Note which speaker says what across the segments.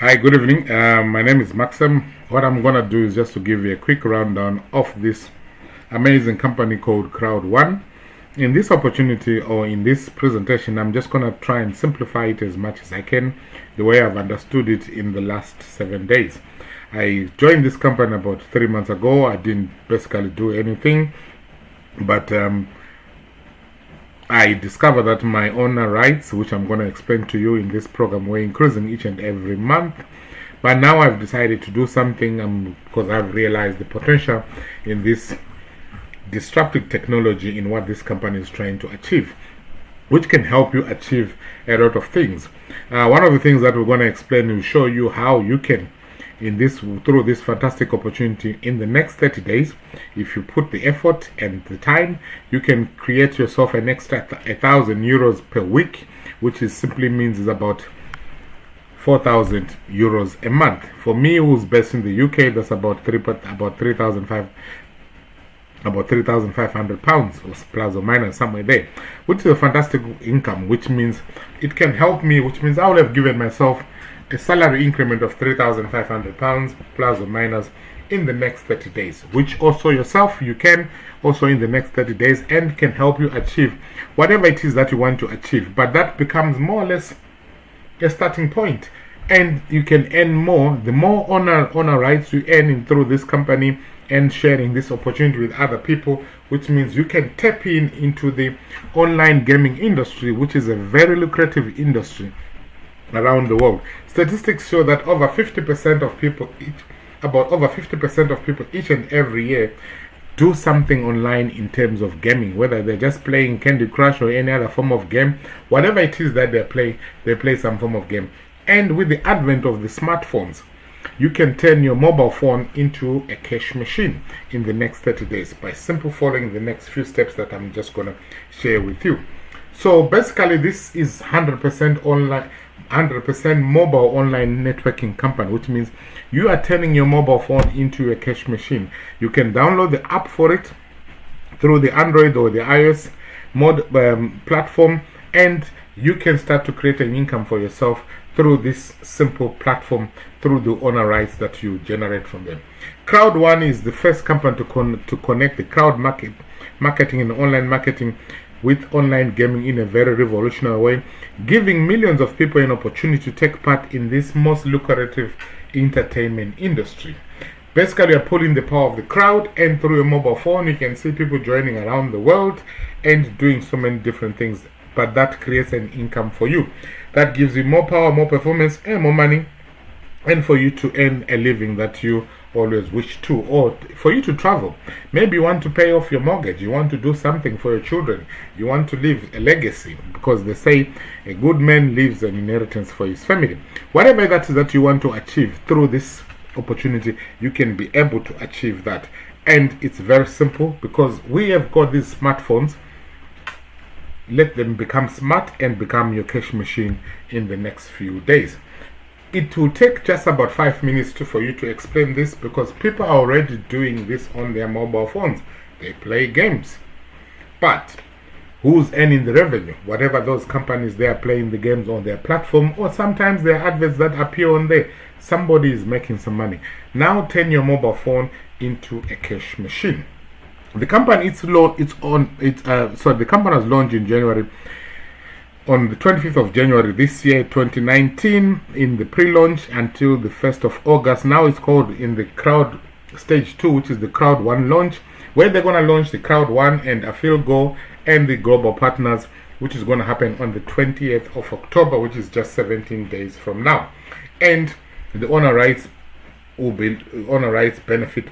Speaker 1: Hi, good evening. My name is Maxim. What I'm going to do is just to give you a quick rundown of this amazing company called Crowd1. In this opportunity or in this presentation, I'm just going to try and simplify it as much as I can, the way I've understood it in the last 7 days. I joined this company about 3 months ago. I didn't basically do anything, but I discovered that my owner rights, which I'm going to explain to you in this program, were increasing each and every month. But now I've decided to do something because I've realized the potential in this disruptive technology in what this company is trying to achieve, which can help you achieve a lot of things. One of the things that we're going to explain will show you how you can, through this fantastic opportunity, in the next 30 days, if you put the effort and the time, you can create yourself an extra 1,000 euros per week, which simply means is about 4,000 euros a month. For me, who's based in the UK, that's about 3,500 pounds, or plus or minus somewhere there, which is a fantastic income, which means it can help me, which means I would have given myself a salary increment of 3,500 pounds plus or minus in the next 30 days, which also yourself you can also in the next 30 days and can help you achieve whatever it is that you want to achieve. But that becomes more or less a starting point, and you can earn more. The more honor rights you earn through this company and sharing this opportunity with other people, which means you can tap into the online gaming industry, which is a very lucrative industry around the world. Statistics show that over 50% of people each and every year do something online in terms of gaming, whether they're just playing Candy Crush or any other form of game. Whatever it is that they play some form of game. And with the advent of the smartphones, you can turn your mobile phone into a cash machine in the next 30 days by simply following the next few steps that I'm just going to share with you. So basically, this is 100% online, 100% mobile online networking company, which means you are turning your mobile phone into a cash machine. You can download the app for it through the Android or the iOS platform, and you can start to create an income for yourself through this simple platform, through the owner rights that you generate from them. Crowd1 is the first company to connect the crowd marketing and online marketing with online gaming in a very revolutionary way, giving millions of people an opportunity to take part in this most lucrative entertainment industry. Basically, you're pulling the power of the crowd, and through your mobile phone, you can see people joining around the world and doing so many different things. But that creates an income for you. That gives you more power, more performance, and more money, and for you to earn a living that you always wish to, or for you to travel. Maybe you want to pay off your mortgage, you want to do something for your children, you want to leave a legacy, because they say a good man leaves an inheritance for his family. Whatever that is that you want to achieve through this opportunity, you can be able to achieve that. And it's very simple, because we have got these smartphones. Let them become smart and become your cash machine in the next few days. It will take just about 5 minutes for you to explain this, because people are already doing this on their mobile phones. They play games. But who's earning the revenue? Whatever those companies, they are playing the games on their platform, or sometimes there are adverts that appear on there. Somebody is making some money. Now turn your mobile phone into a cash machine. The company the company was launched in January, on the 25th of January this year, 2019, in the pre-launch until the 1st of August. Now it's called in the Crowd Stage 2, which is the Crowd1 launch, where they're going to launch the Crowd1 and Afilgo and the global partners, which is going to happen on the 20th of October, which is just 17 days from now. And the owner rights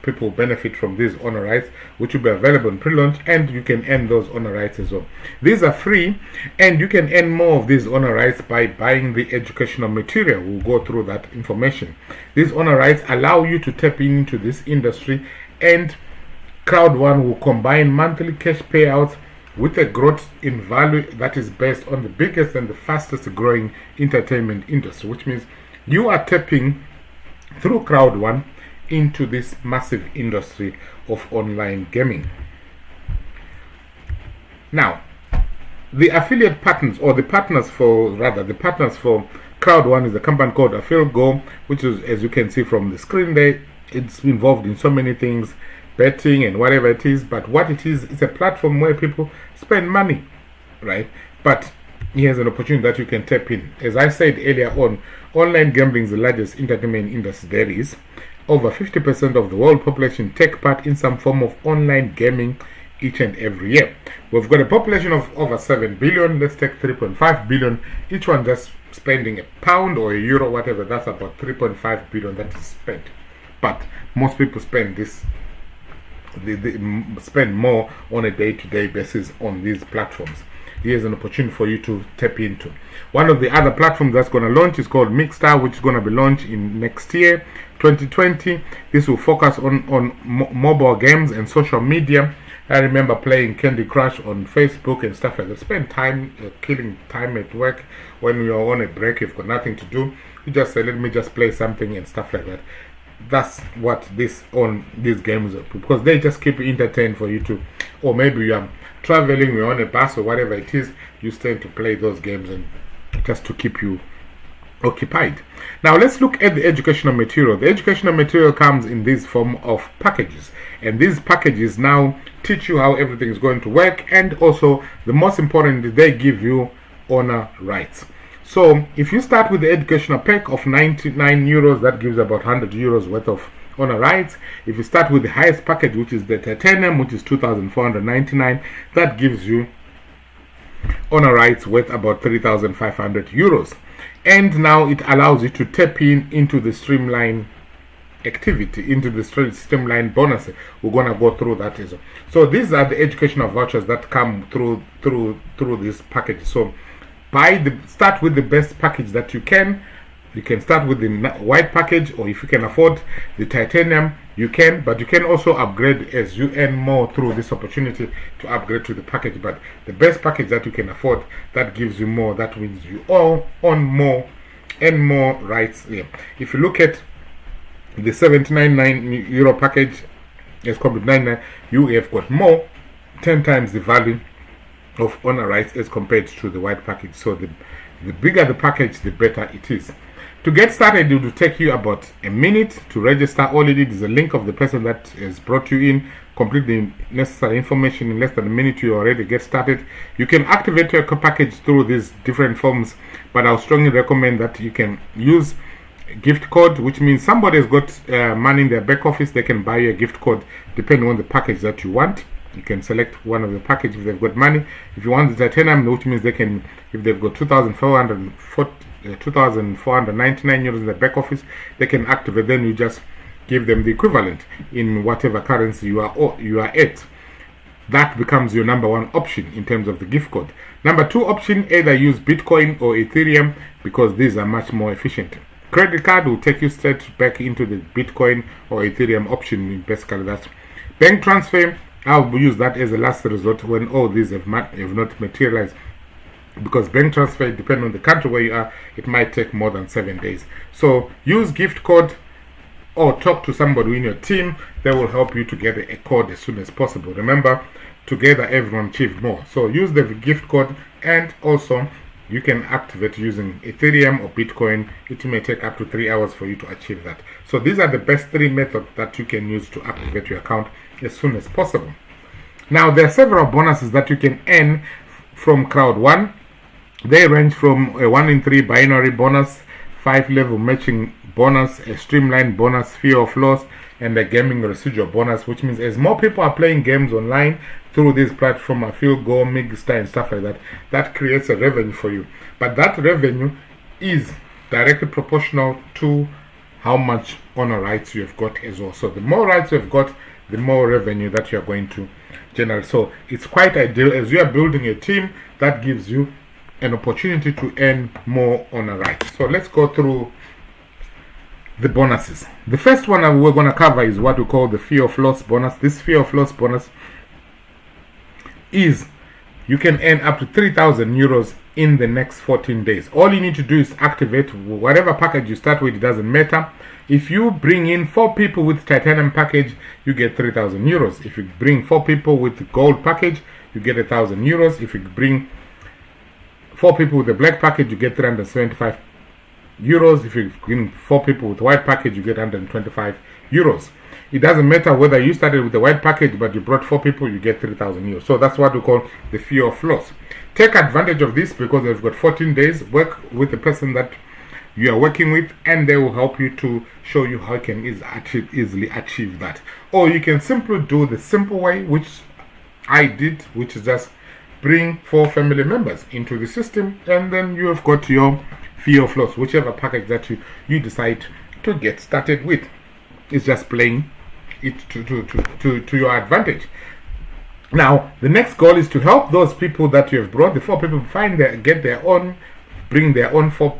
Speaker 1: people benefit from these owner rights, which will be available in pre-launch, and you can earn those owner rights as well. These are free, and you can earn more of these owner rights by buying the educational material. We'll go through that information. These owner rights allow you to tap into this industry, and Crowd1 will combine monthly cash payouts with a growth in value that is based on the biggest and the fastest growing entertainment industry, which means you are tapping through Crowd1 into this massive industry of online gaming. Now, the affiliate partners, or the partners for Crowd1 is a company called Go, which is, as you can see from the screen there, it's involved in so many things, betting and whatever it is. But what it is, it's a platform where people spend money, right? But here's an opportunity that you can tap in. As I said earlier on, online gambling is the largest entertainment industry there is. Over 50% of the world population take part in some form of online gaming each and every year. We've got a population of over 7 billion. Let's take 3.5 billion. Each one just spending a pound or a euro, whatever. That's about 3.5 billion that is spent. But most people spend this. They spend more on a day-to-day basis on these platforms. Here's an opportunity for you to tap into. One of the other platforms that's going to launch is called Mixstar, which is going to be launched in next year, 2020. This will focus on mobile games and social media. I remember playing Candy Crush on Facebook and stuff like that. Spend time killing time at work when you're on a break. You've got nothing to do. You just say, let me just play something and stuff like that. That's what these games are, because they just keep you entertained for you to, or maybe you are traveling, you're on a bus or whatever it is, you tend to play those games and just to keep you occupied. Now let's look at the educational material. The educational material comes in this form of packages, and these packages now teach you how everything is going to work, and also the most important, they give you honor rights. So if you start with the educational pack of 99 euros, that gives about 100 euros worth of honor rights. If you start with the highest package, which is the titanium, which is 2,499, that gives you honor rights worth about 3,500 euros. And now it allows you to tap into the streamline activity, into the streamline bonus. We're going to go through that as well. So these are the educational vouchers that come through this package. So start with the best package that you can. You can start with the white package, or if you can afford the titanium, you can. But you can also upgrade as you earn more through this opportunity to upgrade to the package. But the best package that you can afford, that gives you more, that means you all on more and more rights. Yeah. If you look at the 79 euro package as compared to 99, you have got more, 10 times the value of honor rights as compared to the white package. So the bigger the package, the better it is. To get started, it will take you about a minute to register. All you need is a link of the person that has brought you in. Complete the necessary information in less than a minute. You already get started. You can activate your package through these different forms, but I'll strongly recommend that you can use a gift code, which means somebody has got money in their back office. They can buy you a gift code depending on the package that you want. You can select one of the packages if they've got money. If you want the titanium, which means they can, if they've got 2,499 euros in the back office, they can activate. Then you just give them the equivalent in whatever currency you are at. That becomes your number one option in terms of the gift code. Number two option, either use Bitcoin or Ethereum, because these are much more efficient. Credit card will take you straight back into the Bitcoin or Ethereum option. Basically, that's bank transfer. I'll use that as a last resort when all these have not materialized, because bank transfer, depending on the country where you are, it might take more than 7 days. So use gift code or talk to somebody in your team. They will help you to get a code as soon as possible. Remember, together everyone achieves more. So use the gift code, and also you can activate using Ethereum or Bitcoin. It may take up to 3 hours for you to achieve that. So these are the best 3 methods that you can use to activate your account as soon as possible. Now there are several bonuses that you can earn from Crowd1. They range from a 1 in 3 binary bonus, 5-level matching bonus, a streamlined bonus, fear of loss, and a gaming residual bonus, which means as more people are playing games online through this platform, Go, Mixstar, and stuff like that, that creates a revenue for you. But that revenue is directly proportional to how much honor rights you have got as well. So the more rights you have got, the more revenue that you are going to generate. So it's quite ideal as you are building a team that gives you an opportunity to earn more honor rights. So let's go through the bonuses. The first one that we're going to cover is what we call the fear of loss bonus. This fear of loss bonus is you can earn up to 3,000 euros in the next 14 days. All you need to do is activate whatever package you start with. It doesn't matter. If you bring in 4 people with titanium package, you get 3,000 euros. If you bring 4 people with gold package, you get 1,000 euros. If you bring 4 people with the black package, you get 375 euros. If you bring 4 people with white package, you get 125 euros. It doesn't matter whether you started with the white package but you brought 4 people, you get 3,000 euros. So that's what we call the fear of loss. Take advantage of this because they've got 14 days. Work with the person that you are working with, and they will help you to show you how you can easily achieve that. Or you can simply do the simple way, which I did, which is just bring 4 family members into the system, and then you have got your fear of loss, whichever package that you decide to get started with. It's just playing it to your advantage. Now, the next goal is to help those people that you have brought, the 4 people, bring their own 4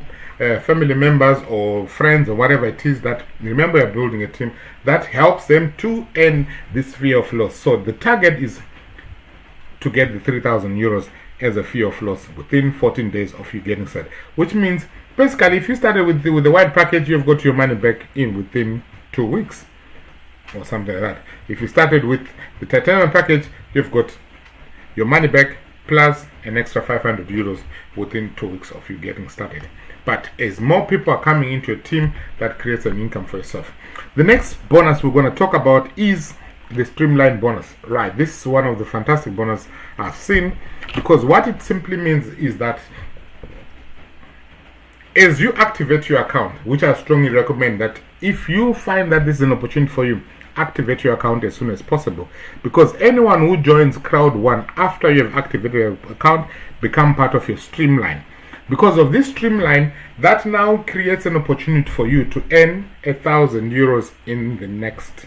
Speaker 1: family members or friends or whatever it is that, remember, you're building a team that helps them to end this fear of loss. So the target is to get the 3,000 euros as a fear of loss within 14 days of you getting started. Which means, basically, if you started with the white package, you've got your money back in within 2 weeks or something like that. If you started with the titanium package, you've got your money back plus an extra 500 euros within 2 weeks of you getting started. But as more people are coming into a team, that creates an income for yourself. The next bonus we're going to talk about is the streamline bonus. Right, this is one of the fantastic bonus I've seen, because what it simply means is that as you activate your account, which I strongly recommend that if you find that this is an opportunity for you, activate your account as soon as possible, because anyone who joins Crowd1 after you have activated your account become part of your streamline. Because of this streamline, that now creates an opportunity for you to earn 1,000 euros in the next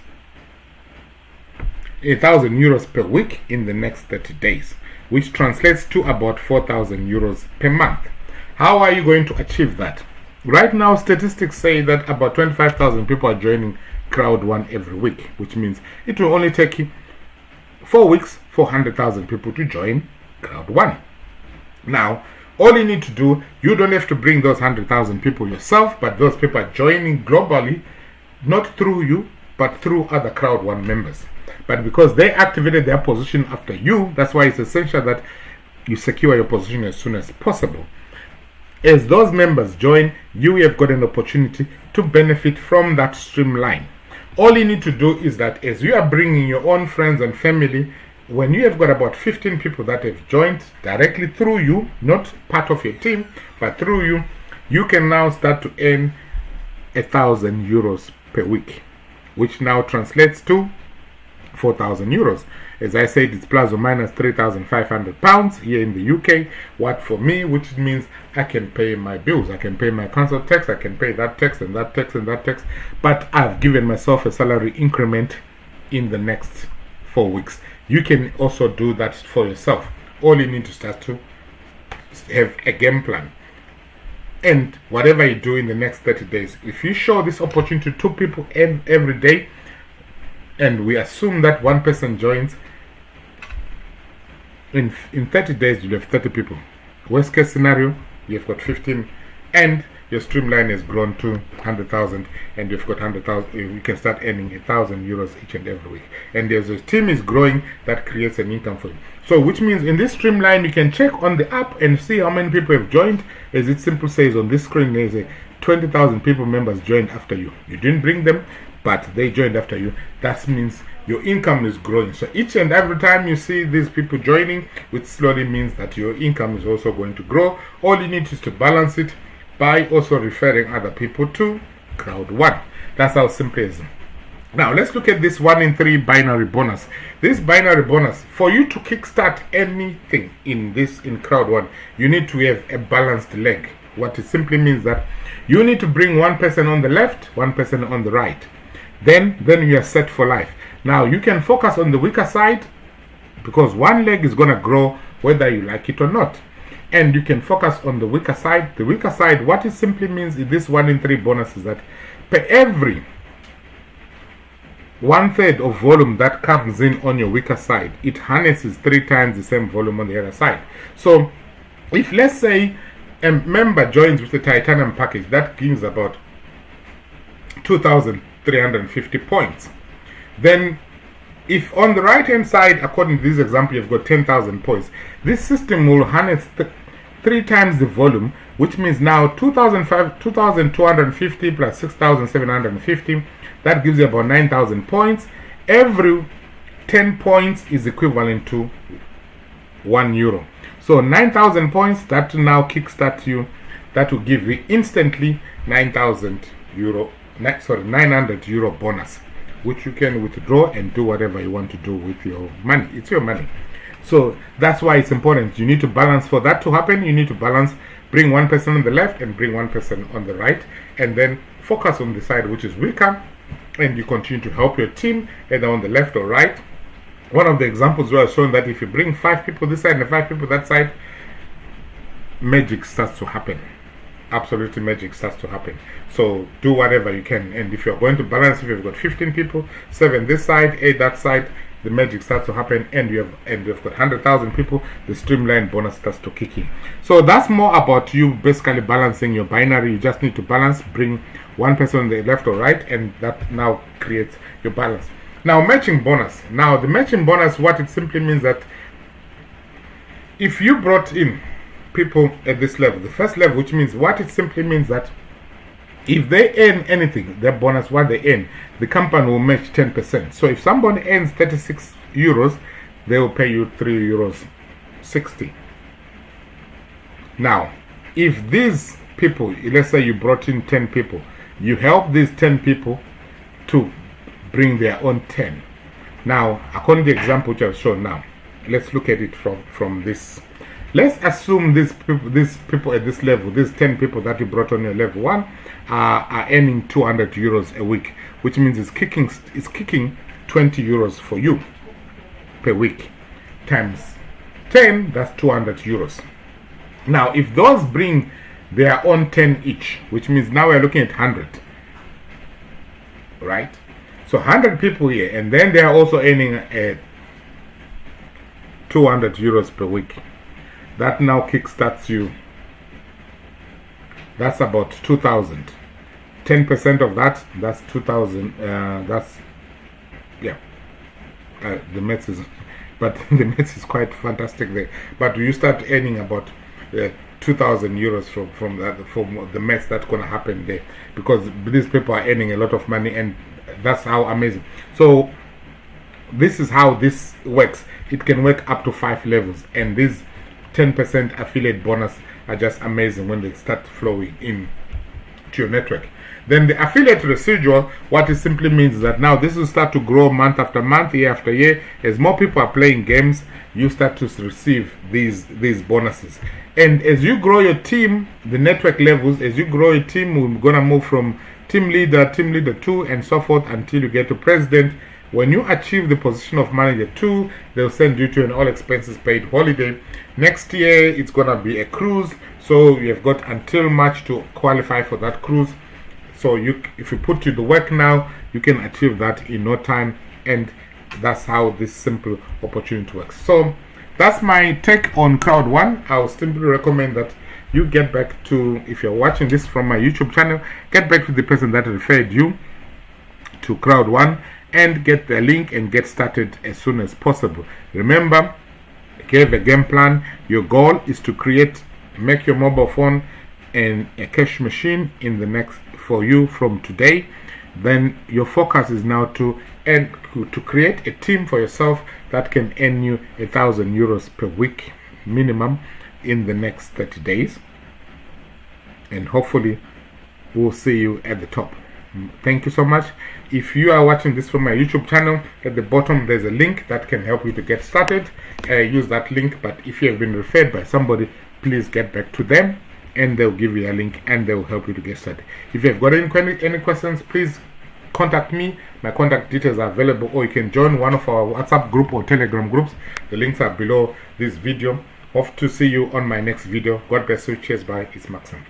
Speaker 1: 1,000 euros per week in the next 30 days, which translates to about 4,000 euros per month. How are you going to achieve that? Right now, statistics say that about 25,000 people are joining Crowd1 every week, which means it will only take you 4 weeks for 100,000 people to join Crowd1. Now, all you need to do, you don't have to bring those 100,000 people yourself, but those people are joining globally, not through you, but through other Crowd1 members. But because they activated their position after you, that's why it's essential that you secure your position as soon as possible. As those members join, you have got an opportunity to benefit from that streamline. All you need to do is that as you are bringing your own friends and family, when you have got about 15 people that have joined directly through you, not part of your team, but through you, you can now start to earn 1,000 euros per week, which now translates to 4,000 euros. As I said, it's plus or minus 3,500 pounds here in the UK. What for me, which means I can pay my bills, I can pay my council tax, I can pay that tax and that tax and that tax. But I've given myself a salary increment in the next 4 weeks. You can also do that for yourself. All you need to start to have a game plan. And whatever you do in the next 30 days, if you show this opportunity to 2 people every day, and we assume that 1 person joins, in 30 days you'll have 30 people. Worst case scenario, you've got 15, and your streamline has grown to 100,000, and you've got 100,000. You can start earning 1,000 euros each and every week. And as the team is growing, that creates an income for you. So, which means in this streamline, you can check on the app and see how many people have joined. As it simply says on this screen, there's a 20,000 people members joined after you. You didn't bring them, but they joined after you. That means your income is growing. So each and every time you see these people joining, which slowly means that your income is also going to grow. All you need is to balance it by also referring other people to Crowd1. That's how simple it is. Now let's look at this 1 in 3 binary bonus. This binary bonus, for you to kickstart anything in Crowd1, you need to have a balanced leg. What it simply means that you need to bring 1 person on the left, 1 person on the right. Then you are set for life. Now you can focus on the weaker side, because 1 leg is going to grow whether you like it or not. And you can focus on the weaker side. The weaker side, what it simply means in this 1 in 3 bonus is that per every 1/3 of volume that comes in on your weaker side, it harnesses 3 times the same volume on the other side. So if, let's say, a member joins with the titanium package, that gives about 2,350 points. Then if on the right hand side, according to this example, you've got 10,000 points, this system will harness 3 times the volume, which means now 2,250 plus 6,750. That gives you about 9,000 points. Every 10 points is equivalent to €1. So 9,000 points, that will now kickstart you. That will give you instantly €900 bonus, which you can withdraw and do whatever you want to do with your money. It's your money. So that's why it's important. You need to balance. For that to happen, you need to balance. Bring one person on the left and bring one person on the right, and then focus on the side which is weaker, and you continue to help your team either on the left or right. One of the examples where I've shown that if you bring 5 people this side and 5 people that side, magic starts to happen. Absolutely, magic starts to happen. So do whatever you can. And if you're going to balance, if you've got 15 people, 7 this side, 8 that side, the magic starts to happen. And you've got 100,000 people, the streamline bonus starts to kick in. So that's more about you basically balancing your binary. You just need to balance, bring one person on the left or right, and that now creates your balance. Now, matching bonus. Now, the matching bonus, what it simply means that if you brought in people at this level, the first level, which means what it simply means that if they earn anything, their bonus, what they earn, the company will match 10%. So if somebody earns €36, they will pay you €3.60. Now, if these people, let's say you brought in 10 people, you help these 10 people to bring their own 10. Now, according to the example which I've shown now, let's look at it from this. Let's assume these people at this level, these 10 people that you brought on your level 1, are earning €200 a week, which means it's kicking €20 for you per week. Times 10, that's €200. Now, if those bring their own 10 each, which means now we're looking at 100, right? So 100 people here, and then they are also earning €200 per week. That now kickstarts you. That's about 2,000. 10% of that, that's 2,000. That's, yeah. The maths is, but the maths is quite fantastic there. But you start earning about €2,000 from the maths that's going to happen there, because these people are earning a lot of money, and that's how amazing. So this is how this works. It can work up to 5 levels, and these 10% affiliate bonus are just amazing when they start flowing in to your network. Then the affiliate residual, what it simply means is that now this will start to grow month after month, year after year. As more people are playing games, you start to receive these bonuses. And as you grow your team, the network levels, as you grow your team, we're going to move from team leader 2, and so forth until you get to president. When you achieve the position of manager 2, they'll send you to an all expenses paid holiday. Next year, it's going to be a cruise. So you've got until March to qualify for that cruise. So if you put to the work now, you can achieve that in no time. And that's how this simple opportunity works. So that's my take on Crowd1. I would simply recommend that you get back to, if you're watching this from my YouTube channel, get back to the person that referred you to Crowd1 and get the link and get started as soon as possible. Remember, give a game plan. Your goal is to make your mobile phone and a cash machine in the next for you from today. Then your focus is now to create a team for yourself that can earn you €1,000 per week minimum in the next 30 days, and hopefully we'll see you at the top. Thank you so much. If you are watching this from my YouTube channel, at the bottom there's a link that can help you to get started. Use that link. But if you have been referred by somebody, please get back to them and they'll give you a link and they will help you to get started. If you've got any questions, please contact me. My contact details are available, or you can join one of our WhatsApp group or Telegram groups. The links are below this video. Hope to see you on my next video. God bless you. Cheers. Bye. It's Maxim.